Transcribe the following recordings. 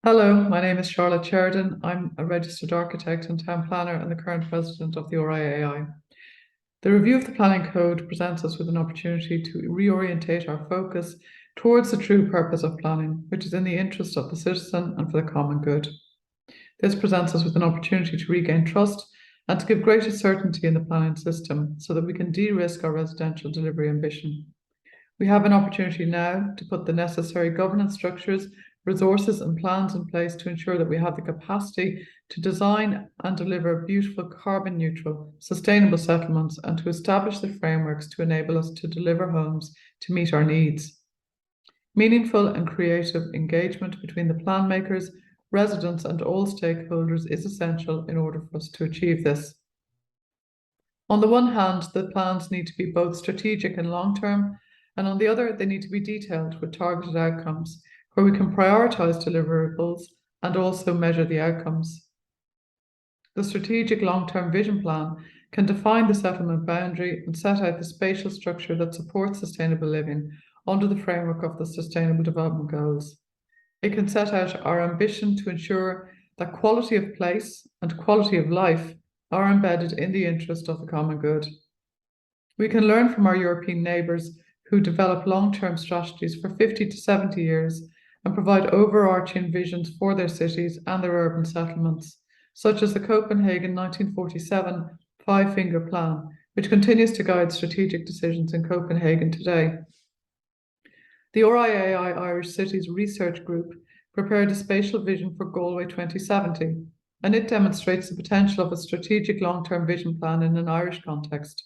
Hello, my name is Charlotte Sheridan. I'm a registered architect and town planner and the current president of the RIAI. The review of the planning code presents us with an opportunity to reorientate our focus towards the true purpose of planning, which is in the interest of the citizen and for the common good. This presents us with an opportunity to regain trust and to give greater certainty in the planning system so that we can de-risk our residential delivery ambition. We have an opportunity now to put the necessary governance structures, resources and plans in place to ensure that we have the capacity to design and deliver beautiful carbon neutral, sustainable settlements and to establish the frameworks to enable us to deliver homes to meet our needs. Meaningful and creative engagement between the plan makers, residents and all stakeholders is essential in order for us to achieve this. On the one hand, the plans need to be both strategic and long-term, and on the other, they need to be detailed with targeted outcomes, where we can prioritise deliverables and also measure the outcomes. The strategic long-term vision plan can define the settlement boundary and set out the spatial structure that supports sustainable living under the framework of the Sustainable Development Goals. It can set out our ambition to ensure that quality of place and quality of life are embedded in the interest of the common good. We can learn from our European neighbours who develop long-term strategies for 50 to 70 years and provide overarching visions for their cities and their urban settlements, such as the Copenhagen 1947 Five-Finger Plan, which continues to guide strategic decisions in Copenhagen today. The RIAI Irish Cities Research Group prepared a spatial vision for Galway 2070, and it demonstrates the potential of a strategic long-term vision plan in an Irish context.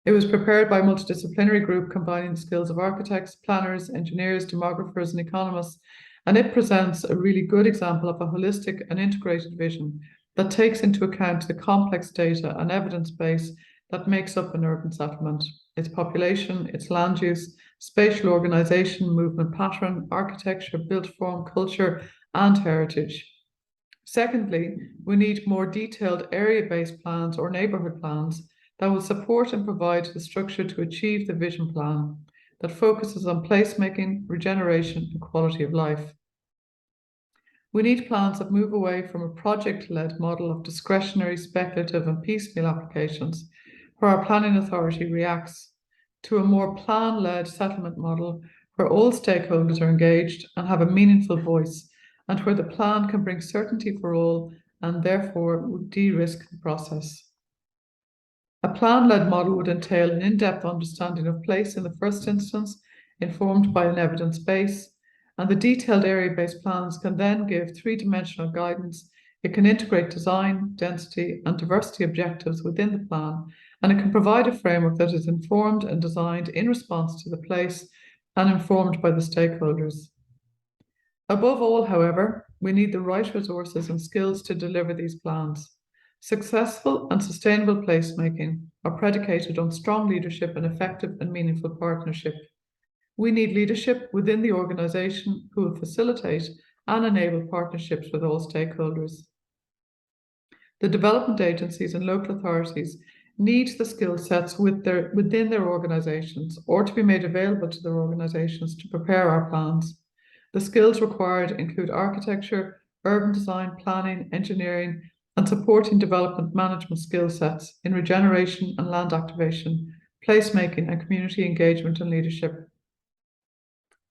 It was prepared by a multidisciplinary group combining the skills of architects, planners, engineers, demographers, and economists, and it presents a really good example of a holistic and integrated vision that takes into account the complex data and evidence base that makes up an urban settlement, its population, its land use, spatial organisation, movement pattern, architecture, built form, culture, and heritage. Secondly, we need more detailed area-based plans or neighbourhood plans that will support and provide the structure to achieve the vision plan that focuses on placemaking, regeneration, and quality of life. We need plans that move away from a project-led model of discretionary, speculative, and piecemeal applications, where our planning authority reacts, to a more plan-led settlement model where all stakeholders are engaged and have a meaningful voice, and where the plan can bring certainty for all and therefore de-risk the process. A plan-led model would entail an in-depth understanding of place in the first instance, informed by an evidence base, and the detailed area-based plans can then give three-dimensional guidance. It can integrate design, density, and diversity objectives within the plan, and it can provide a framework that is informed and designed in response to the place and informed by the stakeholders. Above all, however, we need the right resources and skills to deliver these plans. Successful and sustainable placemaking are predicated on strong leadership and effective and meaningful partnership. We need leadership within the organisation who will facilitate and enable partnerships with all stakeholders. The development agencies and local authorities need the skill sets within their organisations or to be made available to their organisations to prepare our plans. The skills required include architecture, urban design, planning, engineering, and supporting development management skill sets in regeneration and land activation, placemaking and community engagement and leadership.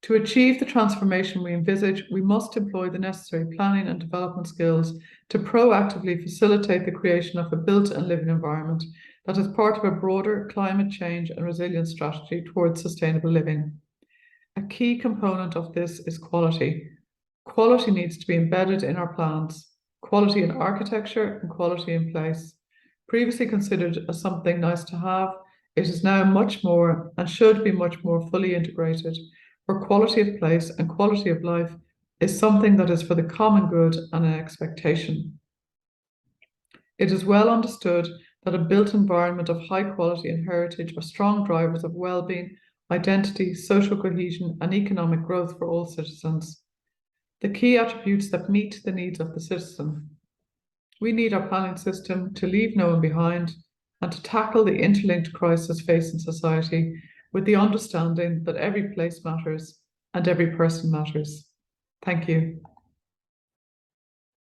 To achieve the transformation we envisage, we must employ the necessary planning and development skills to proactively facilitate the creation of a built and living environment that is part of a broader climate change and resilience strategy towards sustainable living. A key component of this is quality. Quality needs to be embedded in our plans. Quality in architecture and quality in place. Previously considered as something nice to have, it is now much more and should be much more fully integrated, where quality of place and quality of life is something that is for the common good and an expectation. It is well understood that a built environment of high quality and heritage are strong drivers of well-being, identity, social cohesion, and economic growth for all citizens. The key attributes that meet the needs of the citizen. We need our planning system to leave no one behind and to tackle the interlinked crisis facing society with the understanding that every place matters and every person matters. Thank you.